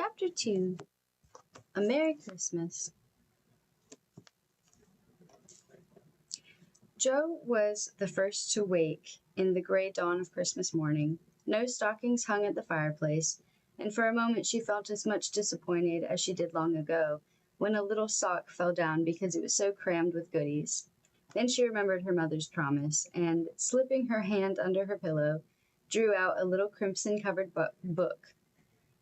Chapter 2 A Merry Christmas. Jo was the first to wake in the gray dawn of Christmas morning. No stockings hung at the fireplace, and for a moment she felt as much disappointed as she did long ago, when a little sock fell down because it was so crammed with goodies. Then she remembered her mother's promise, and, slipping her hand under her pillow, drew out a little crimson-covered book.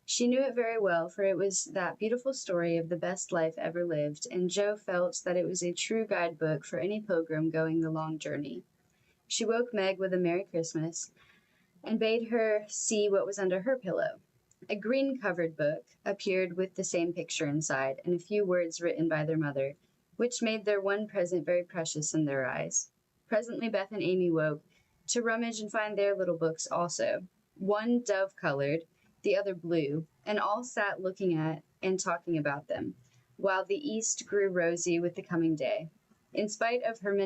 She knew it very well, for it was that beautiful story of the best life ever lived, and Jo felt that it was a true guidebook for any pilgrim going the long journey. She woke Meg with a Merry Christmas, and bade her see what was under her pillow. A green-covered book appeared with the same picture inside, and a few words written by their mother, which made their one present very precious in their eyes. Presently Beth and Amy woke, to rummage and find their little books also, one dove-colored, the other blue, and all sat looking at and talking about them, while the east grew rosy with the coming day. In spite of her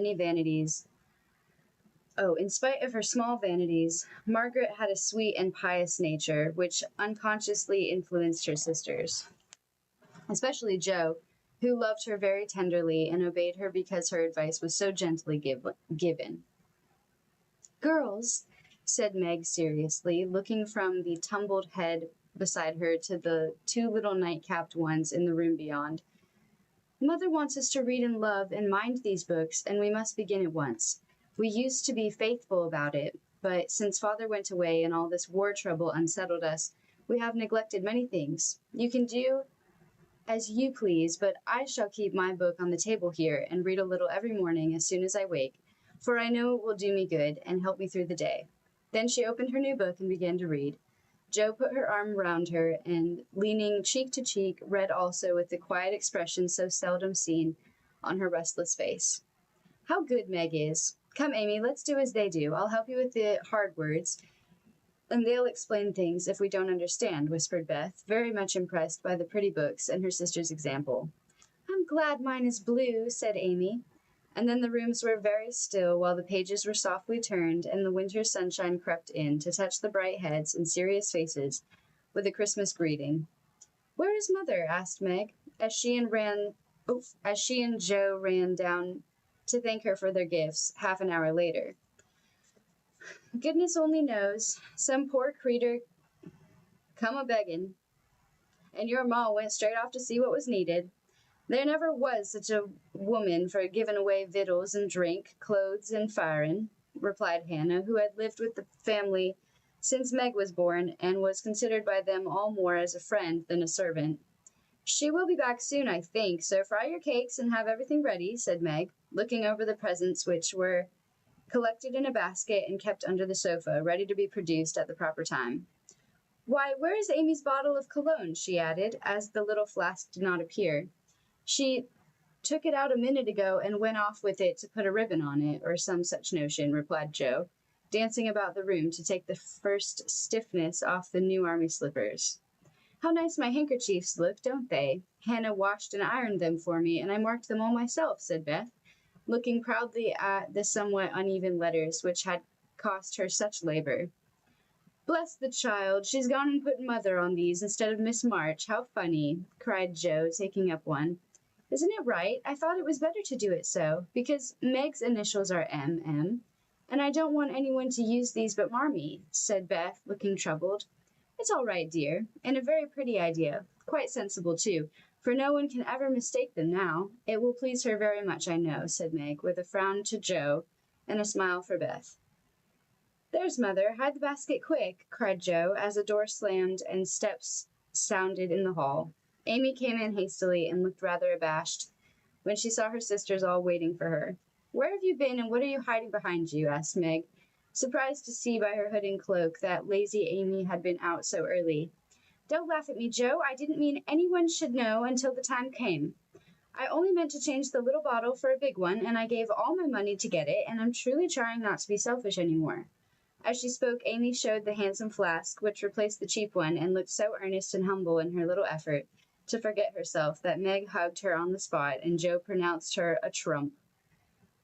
small vanities, Margaret had a sweet and pious nature, which unconsciously influenced her sisters, especially Jo, who loved her very tenderly and obeyed her because her advice was so gently given. "Girls," said Meg seriously, looking from the tumbled head beside her to the two little night-capped ones in the room beyond, "Mother wants us to read and love and mind these books, and we must begin at once. We used to be faithful about it, but since Father went away and all this war trouble unsettled us, we have neglected many things. You can do as you please, but I shall keep my book on the table here and read a little every morning as soon as I wake, for I know it will do me good and help me through the day." Then she opened her new book and began to read. Jo put her arm round her and, leaning cheek to cheek, read also with the quiet expression so seldom seen on her restless face. "How good Meg is! Come, Amy, let's do as they do. I'll help you with the hard words, and they'll explain things if we don't understand," whispered Beth, very much impressed by the pretty books and her sister's example. "I'm glad mine is blue," said Amy. And then the rooms were very still while the pages were softly turned and the winter sunshine crept in to touch the bright heads and serious faces with a Christmas greeting. "Where is Mother?" asked Meg, as she and Jo ran down to thank her for their gifts half an hour later. "Goodness only knows. Some poor creetur come a-begging, and your ma went straight off to see what was needed. There never was such a woman for giving away victuals and drink, clothes and firing," replied Hannah, who had lived with the family since Meg was born, and was considered by them all more as a friend than a servant. "She will be back soon, I think, so fry your cakes and have everything ready," said Meg, looking over the presents which were collected in a basket and kept under the sofa, ready to be produced at the proper time. "Why, where is Amy's bottle of cologne?" she added, as the little flask did not appear. "She took it out a minute ago and went off with it to put a ribbon on it, or some such notion," replied Jo, dancing about the room to take the first stiffness off the new army slippers. "How nice my handkerchiefs look, don't they? Hannah washed and ironed them for me, and I marked them all myself," said Beth, looking proudly at the somewhat uneven letters which had cost her such labor. "Bless the child, she's gone and put Mother on these instead of Miss March. How funny," cried Jo, taking up one. "Isn't it right? I thought it was better to do it so, because Meg's initials are M.M., and I don't want anyone to use these but Marmee," said Beth, looking troubled. "It's all right, dear, and a very pretty idea, quite sensible too, for no one can ever mistake them now. It will please her very much, I know," said Meg, with a frown to Jo and a smile for Beth. "There's Mother, hide the basket quick," cried Jo, as a door slammed and steps sounded in the hall. Amy came in hastily and looked rather abashed when she saw her sisters all waiting for her. "Where have you been, and what are you hiding behind you?" asked Meg, surprised to see by her hood and cloak that lazy Amy had been out so early. "Don't laugh at me, Jo. I didn't mean anyone should know until the time came. I only meant to change the little bottle for a big one, and I gave all my money to get it, and I'm truly trying not to be selfish any more." As she spoke, Amy showed the handsome flask, which replaced the cheap one, and looked so earnest and humble in her little effort to forget herself that Meg hugged her on the spot, and Jo pronounced her a trump,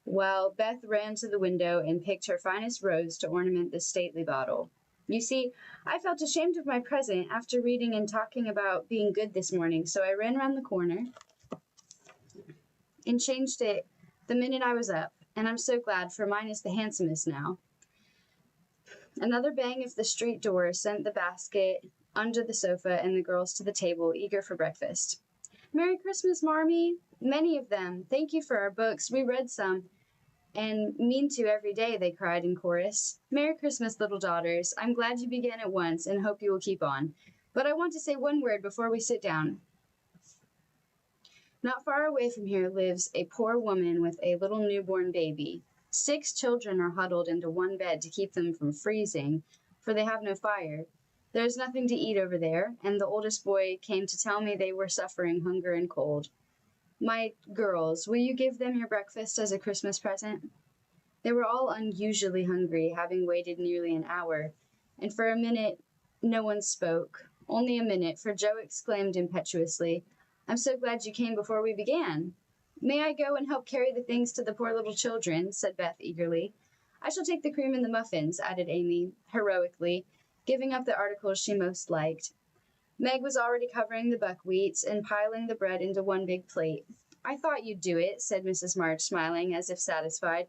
while Beth ran to the window and picked her finest rose to ornament the stately bottle. You see, I felt ashamed of my present after reading and talking about being good this morning, so I ran around the corner and changed it the minute I was up, and I'm so glad, for mine is the handsomest now. Another bang of the street door sent the basket under the sofa and the girls to the table, eager for breakfast. Merry Christmas, Marmee! Many of them. Thank you for our books. We read some, and mean to every day, they cried in chorus. Merry Christmas, little daughters. I'm glad you began at once and hope you will keep on. But I want to say one word before we sit down. Not far away from here lives a poor woman with a little newborn baby. 6 children are huddled into one bed to keep them from freezing, for they have no fire. There is nothing to eat over there, and the oldest boy came to tell me they were suffering hunger and cold. My girls, will you give them your breakfast as a Christmas present? They were all unusually hungry, having waited nearly an hour, and for a minute no one spoke. Only a minute, for Joe exclaimed impetuously, I'm so glad you came before we began. May I go and help carry the things to the poor little children? Said Beth eagerly. I shall take the cream and the muffins, added Amy, heroically, giving up the articles she most liked. Meg was already covering the buckwheats and piling the bread into one big plate. I thought you'd do it, said Mrs. March, smiling, as if satisfied.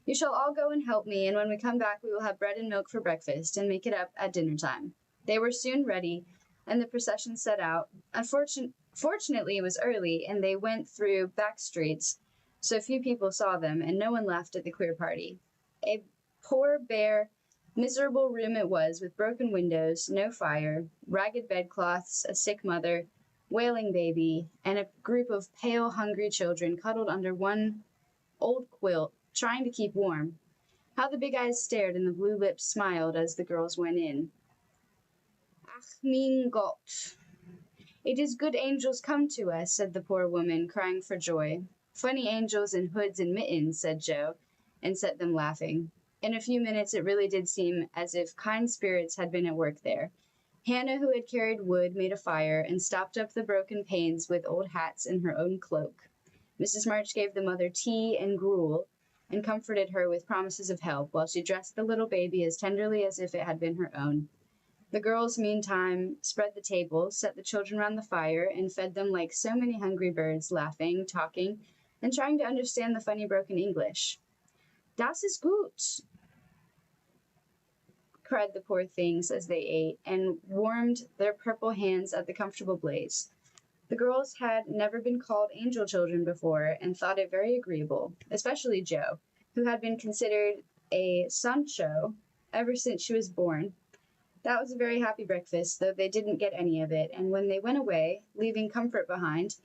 You shall all go and help me, and when we come back we will have bread and milk for breakfast, and make it up at dinner time. They were soon ready, and the procession set out. Fortunately, it was early, and they went through back streets, so few people saw them, and no one laughed at the queer party. A poor, bare, miserable room it was, with broken windows, no fire, ragged bedcloths, a sick mother, wailing baby, and a group of pale, hungry children cuddled under one old quilt, trying to keep warm. How the big eyes stared and the blue lips smiled as the girls went in. Ach, mein Gott! It is good angels come to us, said the poor woman, crying for joy. Funny angels in hoods and mittens, said Joe, and set them laughing. In a few minutes it really did seem as if kind spirits had been at work there. Hannah, who had carried wood, made a fire and stopped up the broken panes with old hats and her own cloak. Mrs. March gave the mother tea and gruel and comforted her with promises of help, while she dressed the little baby as tenderly as if it had been her own. The girls, meantime, spread the table, set the children round the fire, and fed them like so many hungry birds, laughing, talking, and trying to understand the funny broken English. Das ist gut, cried the poor things as they ate, and warmed their purple hands at the comfortable blaze. The girls had never been called angel children before, and thought it very agreeable, especially Jo, who had been considered a Sancho ever since she was born. That was a very happy breakfast, though they didn't get any of it, and when they went away, leaving comfort behind,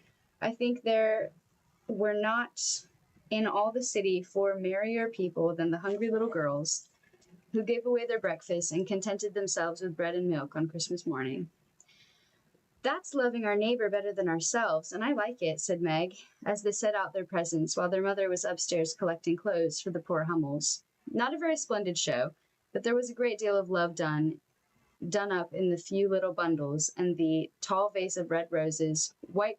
I think there were not in all the city 4 merrier people than the hungry little girls, who gave away their breakfast and contented themselves with bread and milk on Christmas morning. That's loving our neighbor better than ourselves, and I like it, said Meg, as they set out their presents while their mother was upstairs collecting clothes for the poor Hummels. Not a very splendid show, but there was a great deal of love done up in the few little bundles, and the tall vase of red roses, white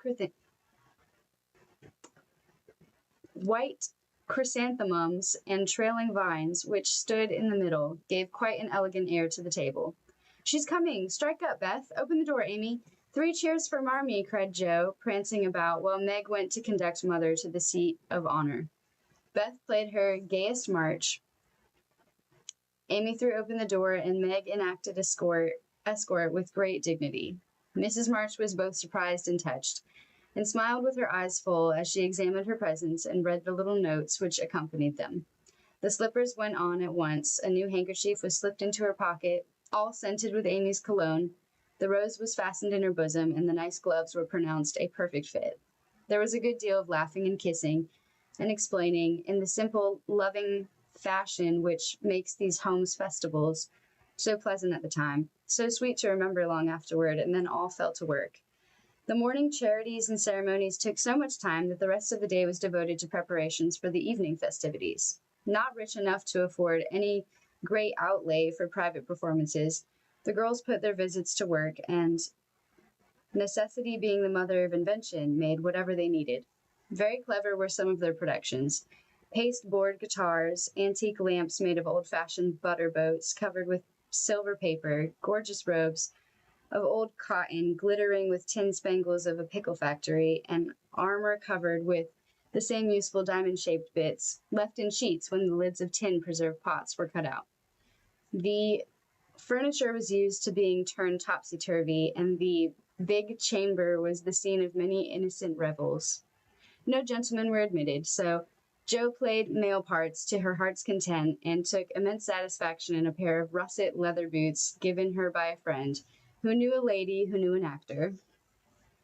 chrysanthemums, and trailing vines, which stood in the middle, gave quite an elegant air to the table. She's coming! Strike up, Beth! Open the door, Amy! 3 cheers for Marmee, cried Jo, prancing about, while Meg went to conduct Mother to the seat of honor. Beth played her gayest march. Amy threw open the door, and Meg enacted escort with great dignity. Mrs. March was both surprised and touched, and smiled with her eyes full as she examined her presents and read the little notes which accompanied them. The slippers went on at once, a new handkerchief was slipped into her pocket, all scented with Amy's cologne, the rose was fastened in her bosom, and the nice gloves were pronounced a perfect fit. There was a good deal of laughing and kissing, and explaining, in the simple, loving fashion which makes these homes festivals so pleasant at the time, so sweet to remember long afterward, and then all fell to work. The morning charities and ceremonies took so much time that the rest of the day was devoted to preparations for the evening festivities. Not rich enough to afford any great outlay for private performances, the girls put their visits to work, and, necessity being the mother of invention, made whatever they needed. Very clever were some of their productions. Pasteboard guitars, antique lamps made of old-fashioned butter boats covered with silver paper, gorgeous robes of old cotton glittering with tin spangles of a pickle factory, and armor covered with the same useful diamond-shaped bits left in sheets when the lids of tin preserved pots were cut out. The furniture was used to being turned topsy-turvy, and the big chamber was the scene of many innocent revels. No gentlemen were admitted, so Jo played male parts to her heart's content and took immense satisfaction in a pair of russet leather boots given her by a friend who knew a lady who knew an actor.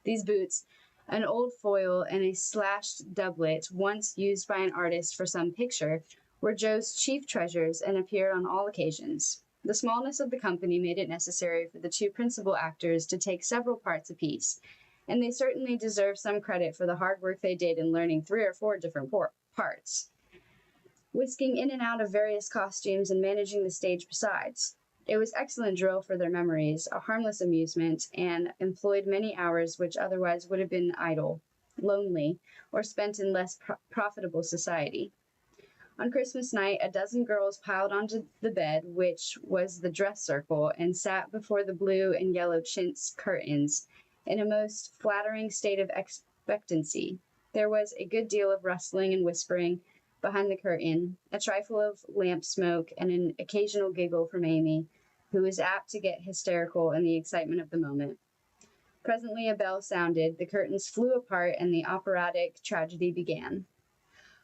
These boots, an old foil and a slashed doublet once used by an artist for some picture, were Jo's chief treasures and appeared on all occasions. The smallness of the company made it necessary for the two principal actors to take several parts apiece, and they certainly deserve some credit for the hard work they did in learning 3 or 4 different parts, whisking in and out of various costumes and managing the stage besides. It was excellent drill for their memories, a harmless amusement, and employed many hours which otherwise would have been idle, lonely, or spent in less profitable society. On Christmas night, a dozen girls piled onto the bed, which was the dress circle, and sat before the blue and yellow chintz curtains in a most flattering state of expectancy. There was a good deal of rustling and whispering behind the curtain, a trifle of lamp smoke, and an occasional giggle from Amy, who was apt to get hysterical in the excitement of the moment. Presently a bell sounded, the curtains flew apart, and the operatic tragedy began.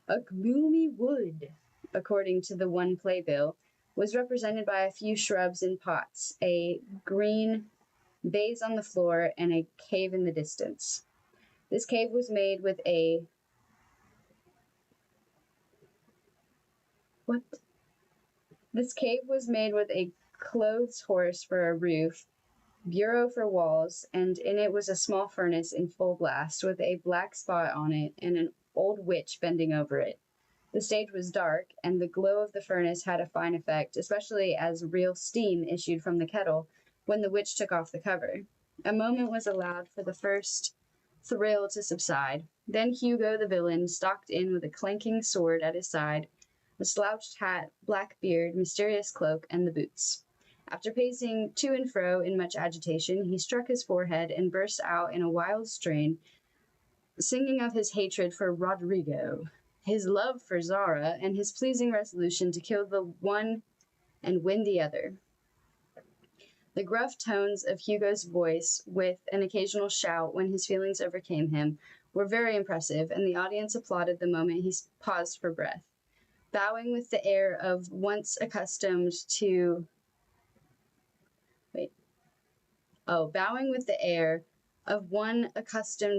A gloomy wood, according to the one playbill, was represented by a few shrubs in pots, a green vase on the floor, and a cave in the distance. This cave was made with a clothes horse for a roof, bureau for walls, and in it was a small furnace in full blast, with a black spot on it and an old witch bending over it. The stage was dark, and the glow of the furnace had a fine effect, especially as real steam issued from the kettle when the witch took off the cover. A moment was allowed for the first thrill to subside. Then Hugo the villain stalked in with a clanking sword at his side, a slouched hat, black beard, mysterious cloak, and the boots. After pacing to and fro in much agitation, he struck his forehead and burst out in a wild strain, singing of his hatred for Rodrigo, his love for Zara, and his pleasing resolution to kill the one and win the other. The gruff tones of Hugo's voice, with an occasional shout when his feelings overcame him, were very impressive, and the audience applauded the moment he paused for breath. Bowing with the air of one accustomed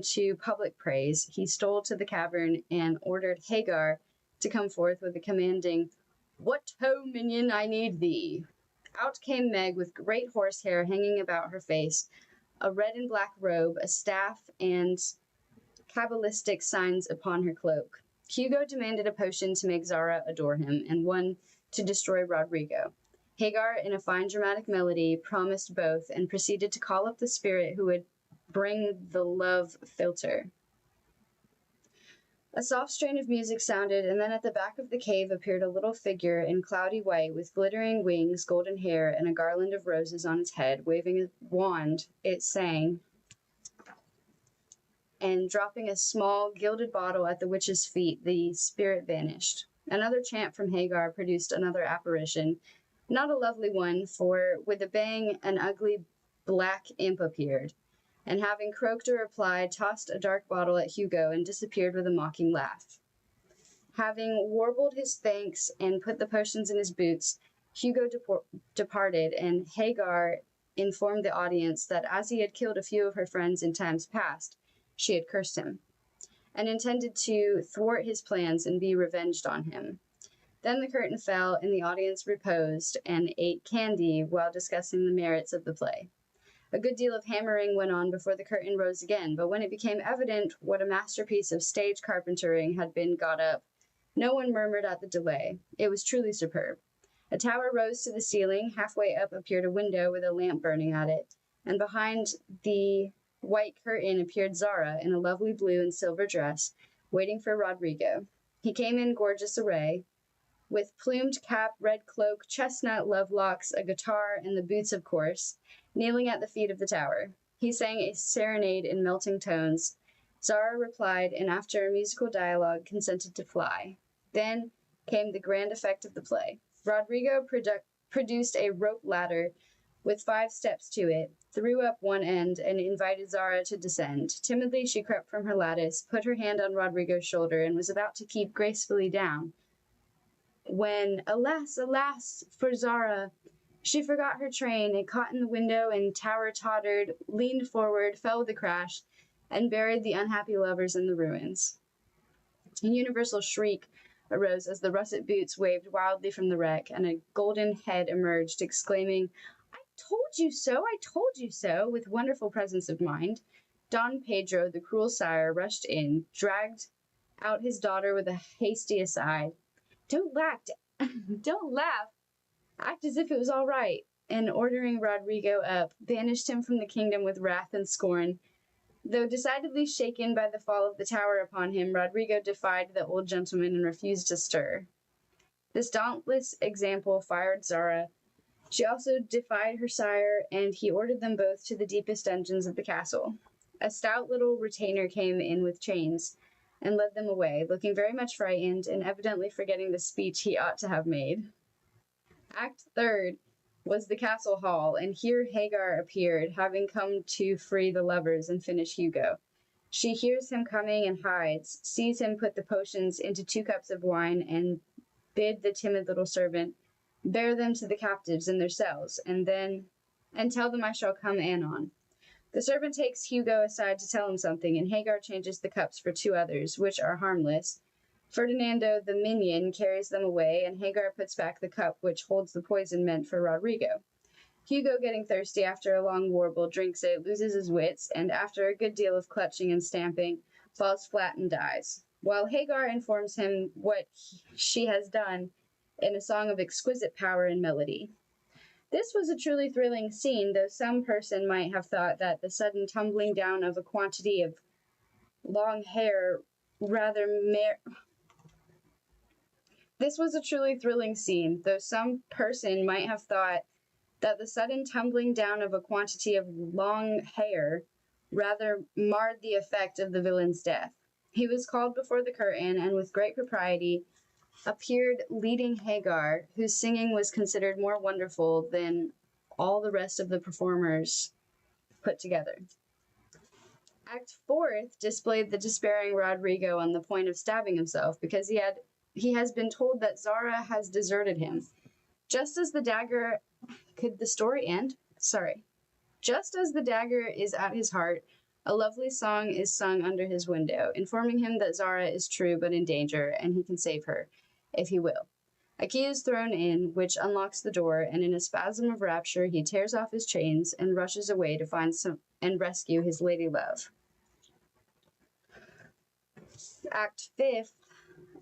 to public praise, he stole to the cavern and ordered Hagar to come forth with a commanding, "What ho, minion, I need thee." Out came Meg with great horsehair hanging about her face, a red and black robe, a staff, and cabalistic signs upon her cloak. Hugo demanded a potion to make Zara adore him, and one to destroy Rodrigo. Hagar, in a fine dramatic melody, promised both, and proceeded to call up the spirit who would bring the love philter. A soft strain of music sounded, and then at the back of the cave appeared a little figure in cloudy white, with glittering wings, golden hair, and a garland of roses on its head. Waving a wand, it sang, and dropping a small gilded bottle at the witch's feet, the spirit vanished. Another chant from Hagar produced another apparition, not a lovely one, for with a bang an ugly black imp appeared, and having croaked a reply, tossed a dark bottle at Hugo and disappeared with a mocking laugh. Having warbled his thanks and put the potions in his boots, Hugo departed, and Hagar informed the audience that as he had killed a few of her friends in times past, she had cursed him, and intended to thwart his plans and be revenged on him. Then the curtain fell, and the audience reposed and ate candy while discussing the merits of the play. A good deal of hammering went on before the curtain rose again, but when it became evident what a masterpiece of stage carpentering had been got up, no one murmured at the delay. It was truly superb. A tower rose to the ceiling, halfway up appeared a window with a lamp burning at it, and behind the white curtain appeared Zara in a lovely blue and silver dress, waiting for Rodrigo. He came in gorgeous array, with plumed cap, red cloak, chestnut love locks, a guitar, and the boots, of course, kneeling at the feet of the tower. He sang a serenade in melting tones. Zara replied, and after a musical dialogue, consented to fly. Then came the grand effect of the play. Rodrigo produced a rope ladder with 5 steps to it, threw up one end, and invited Zara to descend. Timidly, she crept from her lattice, put her hand on Rodrigo's shoulder, and was about to keep gracefully down, when, alas, alas, for Zara, she forgot her train. It caught in the window, and tower tottered, leaned forward, fell with a crash, and buried the unhappy lovers in the ruins. A universal shriek arose as the russet boots waved wildly from the wreck, and a golden head emerged, exclaiming, "I told you so, I told you so," with wonderful presence of mind. Don Pedro, the cruel sire, rushed in, dragged out his daughter with a hasty aside. Don't laugh, act as if it was all right," and ordering Rodrigo up, banished him from the kingdom with wrath and scorn. Though decidedly shaken by the fall of the tower upon him, Rodrigo defied the old gentleman and refused to stir. This dauntless example fired Zara. She also defied her sire, and he ordered them both to the deepest dungeons of the castle. A stout little retainer came in with chains, and led them away, looking very much frightened, and evidently forgetting the speech he ought to have made. Act third was the castle hall, and here Hagar appeared, having come to free the lovers and finish Hugo. She hears him coming and hides, sees him put the potions into 2 cups of wine, and bid the timid little servant bear them to the captives in their cells, and tell them I shall come anon. The servant takes Hugo aside to tell him something, and Hagar changes the cups for 2 others, which are harmless. Ferdinando the minion carries them away, and Hagar puts back the cup which holds the poison meant for Rodrigo. Hugo, getting thirsty after a long warble, drinks it, loses his wits, and after a good deal of clutching and stamping, falls flat and dies, while Hagar informs him what she has done in a song of exquisite power and melody. This was a truly thrilling scene, though some person might have thought that the sudden tumbling down of a quantity of long hair rather This was a truly thrilling scene, though some person might have thought that the sudden tumbling down of a quantity of long hair rather marred the effect of the villain's death. He was called before the curtain, and with great propriety appeared leading Hagar, whose singing was considered more wonderful than all the rest of the performers put together. Act fourth displayed the despairing Rodrigo on the point of stabbing himself, because he has been told that Zara has deserted him. Just as the dagger is at his heart, a lovely song is sung under his window, informing him that Zara is true but in danger, and he can save her, if he will. A key is thrown in, which unlocks the door, and in a spasm of rapture he tears off his chains and rushes away to find and rescue his lady love. Act fifth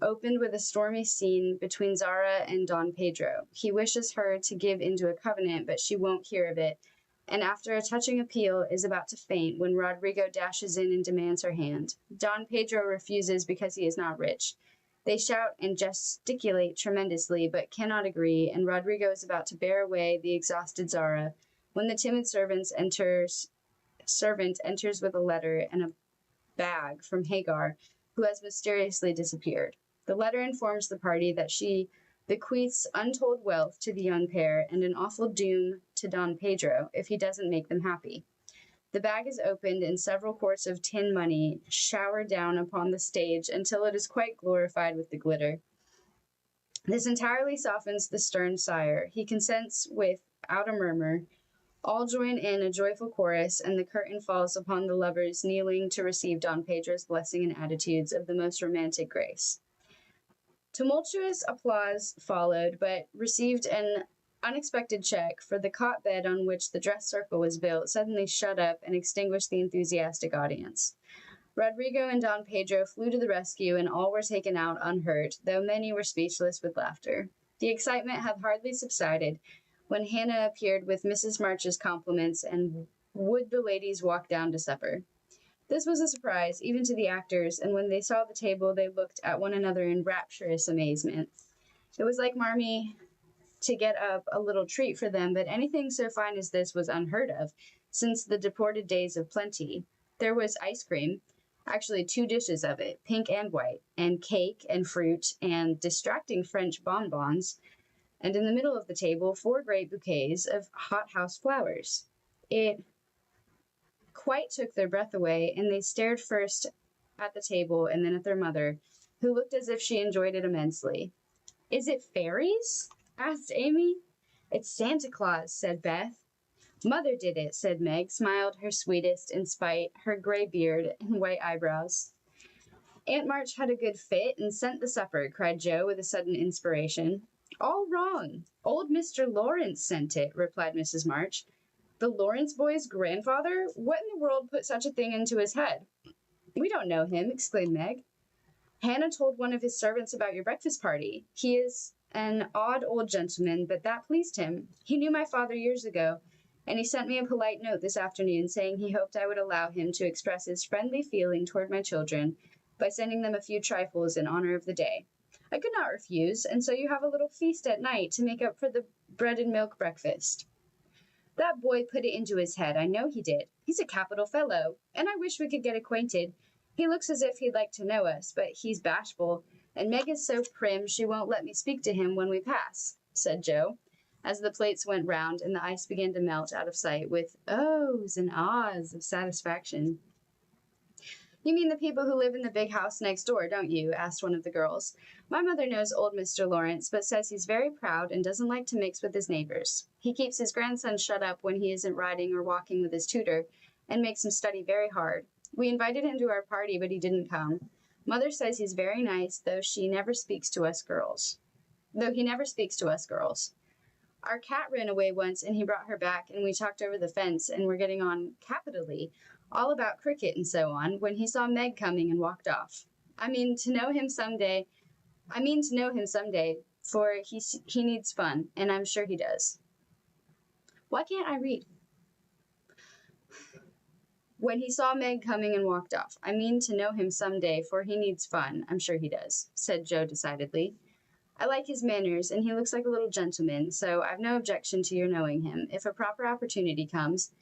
opened with a stormy scene between Zara and Don Pedro. He wishes her to give into a covenant, but she won't hear of it, and after a touching appeal is about to faint when Rodrigo dashes in and demands her hand. Don Pedro refuses because he is not rich. They shout and gesticulate tremendously, but cannot agree, and Rodrigo is about to bear away the exhausted Zara, when the timid servant enters with a letter and a bag from Hagar, who has mysteriously disappeared. The letter informs the party that she bequeaths untold wealth to the young pair and an awful doom to Don Pedro if he doesn't make them happy. The bag is opened and several quarts of tin money shower down upon the stage until it is quite glorified with the glitter. This entirely softens the stern sire. He consents without a murmur. All join in a joyful chorus, and the curtain falls upon the lovers kneeling to receive Don Pedro's blessing in attitudes of the most romantic grace. Tumultuous applause followed, but received an unexpected check, for the cot bed on which the dress circle was built suddenly shut up and extinguished the enthusiastic audience. Rodrigo and Don Pedro flew to the rescue, and all were taken out unhurt, though many were speechless with laughter. The excitement had hardly subsided when Hannah appeared with Mrs. March's compliments, and would the ladies walk down to supper. This was a surprise, even to the actors, and when they saw the table, they looked at one another in rapturous amazement. It was like Marmee to get up a little treat for them, but anything so fine as this was unheard of since the deported days of plenty. There was ice cream, actually 2 dishes of it, pink and white, and cake and fruit and distracting French bonbons, and in the middle of the table 4 great bouquets of hothouse flowers. It quite took their breath away, and they stared first at the table and then at their mother, who looked as if she enjoyed it immensely. "Is it fairies?" asked Amy. "It's Santa Claus," said Beth. "Mother did it," said Meg, smiled her sweetest in spite her gray beard and white eyebrows. "Aunt March had a good fit and sent the supper," cried Joe with a sudden inspiration. "All wrong. Old Mr. Lawrence sent it," replied Mrs. March. "The Lawrence boy's grandfather? What in the world put such a thing into his head?" "We don't know him," exclaimed Meg. "Hannah told one of his servants about your breakfast party. He is an odd old gentleman, but that pleased him. He knew my father years ago, and he sent me a polite note this afternoon saying he hoped I would allow him to express his friendly feeling toward my children by sending them a few trifles in honor of the day. I could not refuse, and so you have a little feast at night to make up for the bread and milk breakfast." "That boy put it into his head, I know he did. He's a capital fellow, and I wish we could get acquainted. He looks as if he'd like to know us, but he's bashful, and Meg is so prim she won't let me speak to him when we pass," said Joe, as the plates went round and the ice began to melt out of sight with ohs and ahs of satisfaction. "You mean the people who live in the big house next door, don't you?" asked one of the girls. "My mother knows old Mr. Lawrence, but says he's very proud and doesn't like to mix with his neighbors. He keeps his grandson shut up when he isn't riding or walking with his tutor, and makes him study very hard. We invited him to our party, but he didn't come. Mother says he's very nice, though he never speaks to us girls. Our cat ran away once, and he brought her back, and we talked over the fence, and we're getting on capitally, all about cricket and so on, when he saw Meg coming and walked off. I mean to know him someday, for he needs fun, and I'm sure he does." Why can't I read? "When he saw Meg coming and walked off. I mean to know him some day, for he needs fun. I'm sure he does," said Joe decidedly. "I like his manners, and he looks like a little gentleman, so I've no objection to your knowing him, if a proper opportunity comes.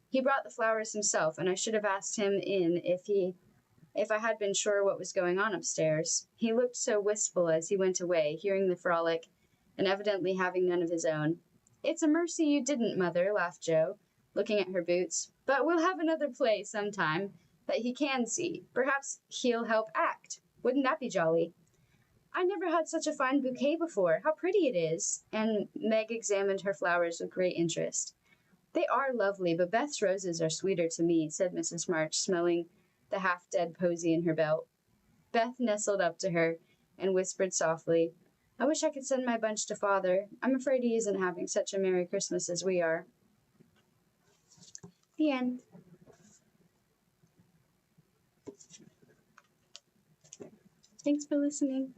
He brought the flowers himself, and I should have asked him in if I had been sure what was going on upstairs. He looked so wistful as he went away, hearing the frolic, and evidently having none of his own." "It's a mercy you didn't, Mother," laughed Joe, looking at her boots. "But we'll have another play some time that he can see. Perhaps he'll help act. Wouldn't that be jolly?" "I never had such a fine bouquet before. How pretty it is!" And Meg examined her flowers with great interest. "They are lovely, but Beth's roses are sweeter to me," said Mrs. March, smelling the half-dead posy in her belt. Beth nestled up to her and whispered softly, "I wish I could send my bunch to Father. I'm afraid he isn't having such a Merry Christmas as we are." The end. Thanks for listening.